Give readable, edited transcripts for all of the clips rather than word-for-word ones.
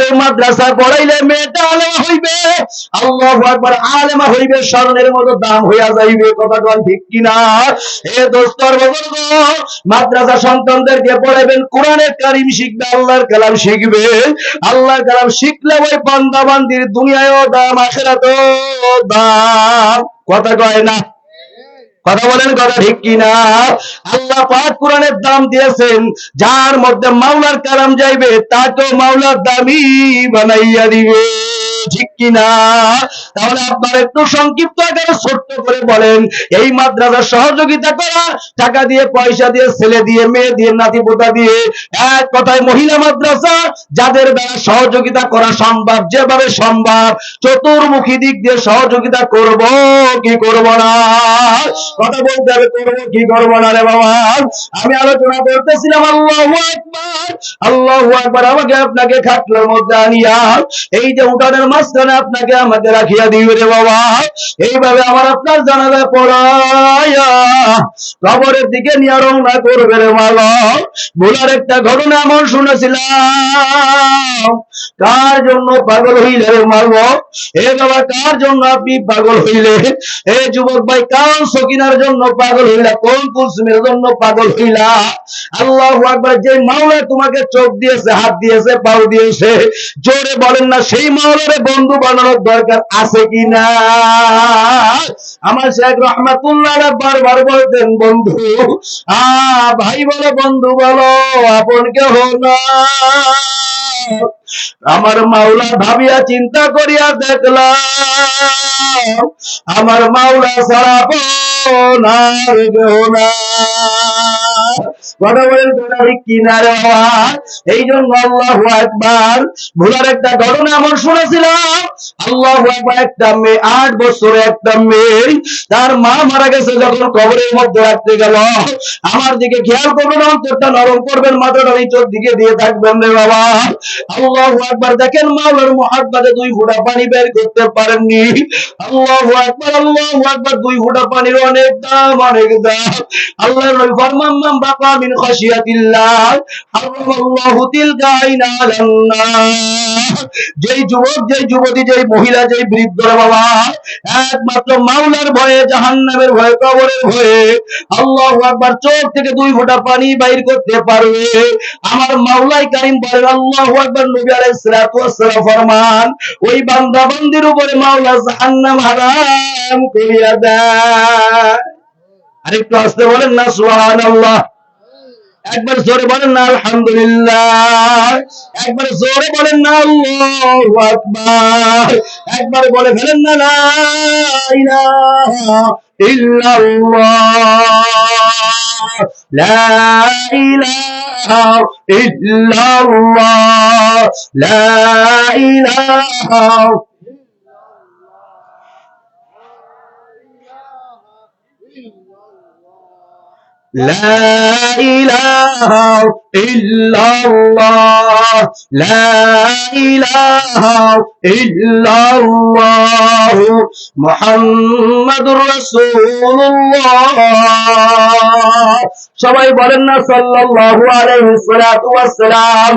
এই মাদ্রাসায় পড়াইলে মেয়েটা আলেমা হইবে, আল্লাহু আকবার, আলেমা হইবে, স্বর্ণের মতো দাম হইয়া যাইবে। কথা কোন ঠিক কিনা? এ দোস্তর বুজুর্গ, মাদ্রাসা সন্তানদেরকে পড়াইবেন, কোরআনের কারীম শিখবে, আল্লাহর কালাম শিখবে। আল্লাহর কালাম শিখলে ওই বান্দা বান্দির দুনিয়ায়ও দাম, আখিরাতেও দাম। কথা কয় না? কথা বলেন, কথা ঠিক কিনা? আল্লাহ পাক কোরআনের দাম দিয়েছেন, যার মধ্যে মাওলার কালাম যাইবে তাকেও মাওলার দামি বানাইয়া দিবে। ঠিক কিনা? তাহলে আপনার একটু সংক্ষিপ্ত আকারে ছোট্ট করে বলেন, এই মাদ্রাসার সহযোগিতা করা, টাকা দিয়ে, পয়সা দিয়ে, ছেলে দিয়ে, মেয়ে দিয়ে, নাতি পোতা দিয়ে, এক কথায় মহিলা মাদ্রাসা, যাদের দ্বারা সহযোগিতা করা সম্ভব, যেভাবে সম্ভব চতুর্মুখী দিক দিয়ে সহযোগিতা করব কি করব না? কথা বলতে হবে, করবো কি করবো না রে বাবা? আমি আলোচনা করতেছিলাম, আল্লাহু আকবার, আল্লাহু আকবার। আমাকে আপনাকে খাটলার মধ্যে আনিয়া এই যে উঠানের মাঝখানে আপনাকে আমাকে রাখিয়া দিবে রে বাবা, এইভাবে আমার আপনার জানালা পড়াইয়া কবরের দিকে নিয়ে রওনা করবে রে বাবা। ভুলার একটা ঘটনা এমন শুনেছিলাম, কার জন্য পাগল হইলে রে মারবো? এ বাবা, কার জন্য আপনি পাগল হইলে? এ যুবক ভাই, কার সকিনার জন্য পাগল হইলা? কোন কুলসুমের জন্য পাগল হইলা? আল্লাহু আকবার। যে মাওলা তোমাকে চোখ দিয়েছে, হাত দিয়েছে, পাও দিয়েছে, জোরে বলেন না, সেই মাওলারে বন্ধু বানানোর দরকার আছে কিনা? আমার শেখ রহমাতুল্লাহ বারবার বলতেন, বন্ধু ভাই বলো, বন্ধু বলো, আপন কেহ না। আমার মাওলা ভাবিয়া চিন্তা করিয়া দেখলাম, আমার মাওলা ছাড়া আপনার কেহ না। কথা বলেন, কথা ঠিক কিনা রে বাবা? এই জন্য আল্লাহু আকবার। ভুলার একটা ঘটনা এমন শুনেছিলাম, আল্লাহু আকবার, একটা মেয়ে, 8 বছরের একটা মেয়ে, তার মা মারা গেছে, যখন কবরের মধ্যে রাখতে গেল, আমার দিকে খেয়াল করবেন, অন্তরটা নরম করবেন, মাথাটা নিচের দিকে দিয়ে থাকবেন রে বাবা। আল্লাহু আকবার। দেখেন, মাওলার মুহাব্বতে 2 ফোঁটা পানি বের করতে পারেননি। আল্লাহু আকবার, আল্লাহু আকবার। 2 ফোঁটা পানির অনেক দাম, অনেক দাম। আল্লাহর নবী ফরমান, মান বাকা মিন খাশিয়াতিল্লাহ হারামাল্লাহু তিলকা আইনা আলান্নার। যেই যুবক, যেই যুবতী, যেই মহিলা, যেই বৃদ্ধ বাবা একমাত্র মাওলার ভয়ে, জাহান্নামের ভয়ে, কবরের ভয়ে আল্লাহু আকবার চোখ থেকে 2 ফোঁটা পানি বাইর করতে পারবে, আমার মাওলাই কারীম বলেন, আল্লাহু আকবার, নবী আলাইহিস সালাতু ওয়াস সালাম ফরমান, ওই বান্দা বান্দির উপরে মাওলা জাহান্নাম হারাম করিয়া দেয়। আরেকটু আস্তে বলেন না সুবহানাল্লাহ। একবার জোরে বলেন না আলহামদুলিল্লাহ। একবার জোরে বলেন না আল্লাহু আকবার। একবার বলে ফেলেন না লা ইলাহা ইল্লাল্লাহ, লা ইলাহা ইল্লাল্লাহ, লা ইলাহা لا إله إلا الله، لا إله إلا الله মুহাম্মাদুর রাসূলুল্লাহ। সবাই বলেন না সাল্লাল্লাহু আলাইহি ওয়াসাল্লাম।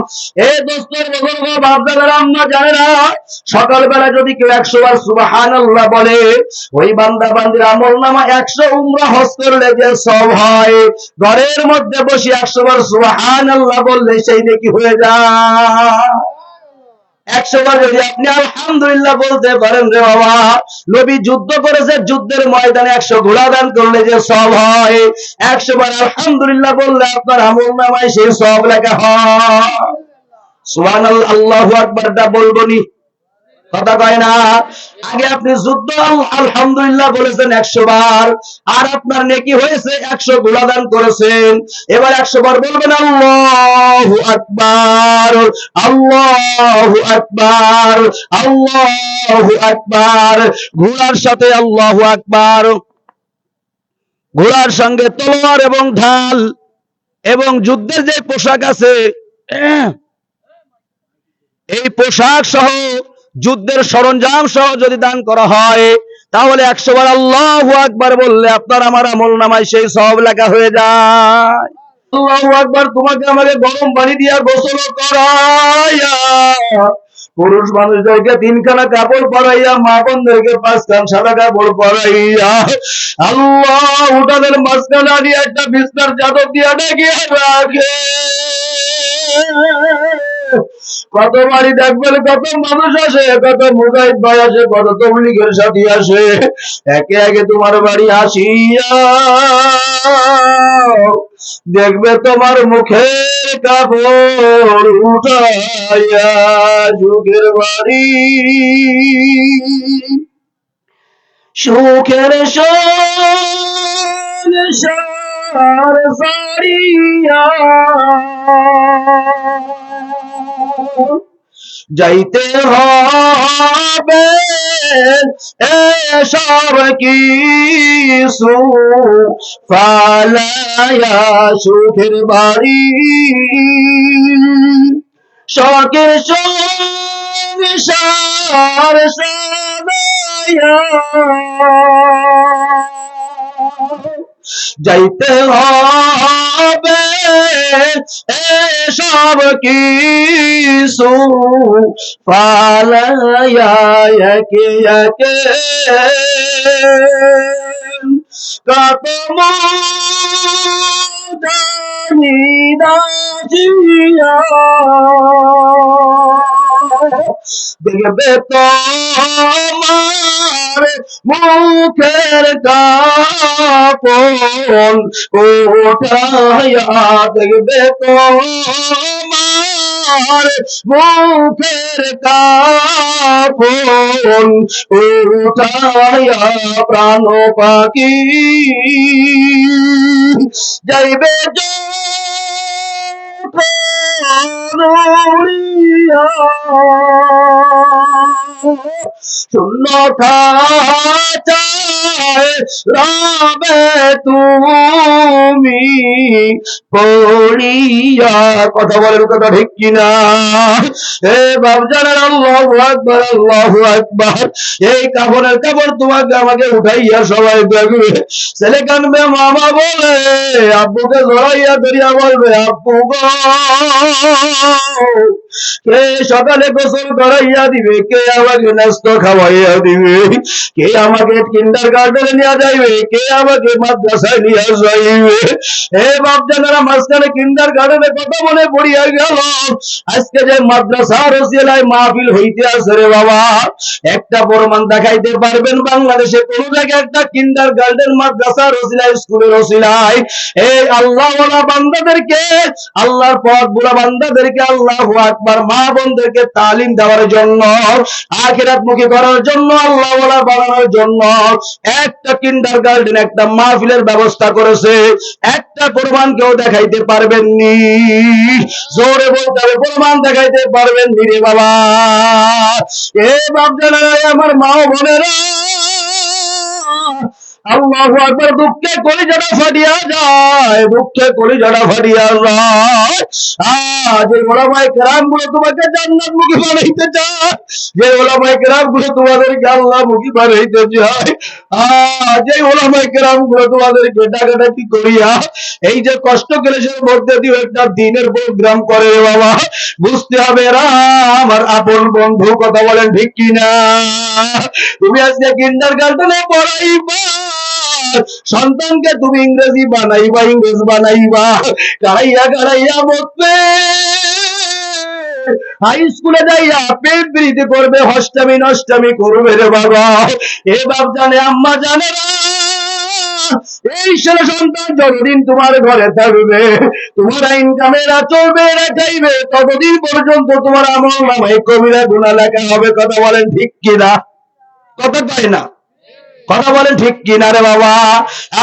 এই দোস্তের বুজুর্গ, বাপ-দাদারা, আম্মা জানেরা, সকালবেলা যদি কেউ 100 বার সুবহানাল্লাহ বলে, ওই বান্দা বান্দির আমলনামা 100 উমরা হজ করলে যে সওয়াব হয়, ঘরের মধ্যে বসে 100 বার সুবহানাল্লাহ বললে সেই নেকি হয়ে যায়। 100 বার যদি আপনি আলহামদুলিল্লাহ বলতে পারেন রে বাবা, নবী যুদ্ধ করেছে, যুদ্ধের ময়দানে 100 ঘোড়া দান করলে যে সওয়াব হয়, 100 বার আলহামদুলিল্লাহ বললে আপনার আমলনামায় সেই সওয়াব লেখা হয়। সুবহানাল্লাহ, আল্লাহু আকবারটা বলবনি, কথা কয় না? আগে আপনি যুদ্ধ আলহামদুলিল্লাহ বলেছেন 100 বার, আর আপনার নেকি হয়েছে 100 ঘোড়া দান করেছেন। এবার 100 বার বলবেন আল্লাহু আকবার, আল্লাহু আকবার, আল্লাহু আকবার। ঘোড়ার সাথে আল্লাহু আকবার, ঘোড়ার সঙ্গে তলোয়ার এবং ঢাল এবং যুদ্ধের যে পোশাক আছে, এই পোশাক সহ, যুদ্ধের সরঞ্জাম সহ যদি দান করা হয়, তাহলে 100 বার আল্লাহু আকবার বললে আপনার আমার আমলনামায় সেই সওয়াব লেখা হয়ে যায়। আল্লাহু আকবার। তোমাকে আমাকে গরম পানি দিয়া গোসল করায়া পুরুষ মানুষদেরকে 3 খানা কাপড় পরাইয়া, মা বোনদেরকে 5 খান সাদা কাপড় পরাইয়া, আল্লাহ উঠানের মাঝখানে দিয়ে একটা বিছনার চাদর দিয়া ডেকে রাখে। কত বাড়ি দেখবেন, কত মানুষ আসে, কত মুজাহিদ ভাই আসে, কত তবলিগের সাথী আসে, একে একে তোমার বাড়ি আসিয়া দেখবে তোমার মুখের কাপড় উঠাইয়া যুগের বাড়ি সুখের সংসার সারিয়া যাইতে হবে এসব কিছু ফালায়া সুখের বাড়ি শখের সংসার সাজাইয়া যাইতে হবে এসব কিছু ফালায়া একে একে কত জানি দাসিয়া দেখবে তোমার মুখের কাপড় উঠাইয়া, দেখবে তোমার মুখের কাপড় উঠাইয়া প্রাণ পাখি যাইবে শূন্য খাঁচায় রবে তুমি পড়িয়া। কথা বলেন, কথা ঠিক কিনা? হে বাপজানের আল্লাহু আকবার, আল্লাহু আকবার। এই কাপড়ের কাপড় তোমাকে আমাকে উঠাইয়া সবাই দেখবে, ছেলে কানবে, মামা বলে, আব্বুকে জড়াইয়া ধরিয়া বলবে, আব্বু গো। কে সকালে গোসল করাইয়া দিবে, কে আমাকে নাস্তা খাওয়াইয়া দিবে, কে আমাকে কিন্ডার গার্ডেনে নিয়ে যাইবে, কে আমাকে মাদ্রাসায় নিয়ে যাইবে। হে বাপজানেরা, মাঝখানে কিন্ডার গার্ডেনে কথা মনে পড়িয়া গেল, আজকে যে মাদ্রাসার ওসিলায় মাহফিল হইতে আছে রে বাবা, একটা প্রমাণ দেখাইতে পারবেন বাংলাদেশে কোন জায়গায় একটা কিন্ডার গার্ডেন মাদ্রাসার ওসিলায়, স্কুলের ওসিলায় এই আল্লাহওয়ালা বান্দাদেরকে, আল্লাহর পথ বুড়া বান্দাদেরকে, আল্লাহু আকবার, মা বোনদেরকে তালিম দেওয়ার জন্য, আখিরাতমুখী করার জন্য, আল্লাহওয়ালা বানানোর জন্য একটা কিন্ডার গার্ডেন, একটা মাহফিলের ব্যবস্থা করেছে। একটা প্রমাণ কেউ দেখাইতে পারবেননি? জোরে বলতে হবে, প্রমাণ দেখাইতে পারবেননি রে বাবা। এ বাপজানেরা, আমার মা বোনেরা, আল্লাহু আকবার, দুঃখে কলিজাটা ফাটিয়া যায়, দুঃখে কলিজাটা ফাটিয়া যায়। যে ওলামায়ে কেরাম গুলো তোমাকে জান্নাত মুখী বানাইতে চায়, যে ওলামায়ে কেরাম গুলো তোমাদেরকে আল্লাহ মুখী বানাইতে চায়, যে ওলামায়ে কেরাম গুলো তোমাদেরকে ডাকাডাকি করিয়া এই যে কষ্ট ক্লেশের মধ্যে দিয়ে একটা দিনের প্রোগ্রাম করে বাবা, বুঝতে হবে এরা আমার আপন বন্ধু। কথা বলেন ঠিক কিনা? তুমি আজকে কিন্ডার গার্ডেনে পড়াইবা, সন্তানকে তুমি ইংরেজি বানাইবা, ইংরেজ বানাইবা, গাড়াইয়া গাড়াইয়া মরবে, হাই স্কুলে যাইয়া পেট বৃদ্ধি করবে, হস্টামি নষ্টামি করবে রে বাবা। এ বাপ জানে, আম্মা জানে না, এই ছেলে সন্তান যতদিন তোমার ঘরে থাকবে, তোমার ইনকামেরা চলবে, এরা খাইবে, ততদিন পর্যন্ত তোমার আমল নামায় কবিরা গুনাহ লেখা হবে। কথা বলেন ঠিক কিনা? কথা তাই না? কথা বলেন ঠিক কিনা রে বাবা?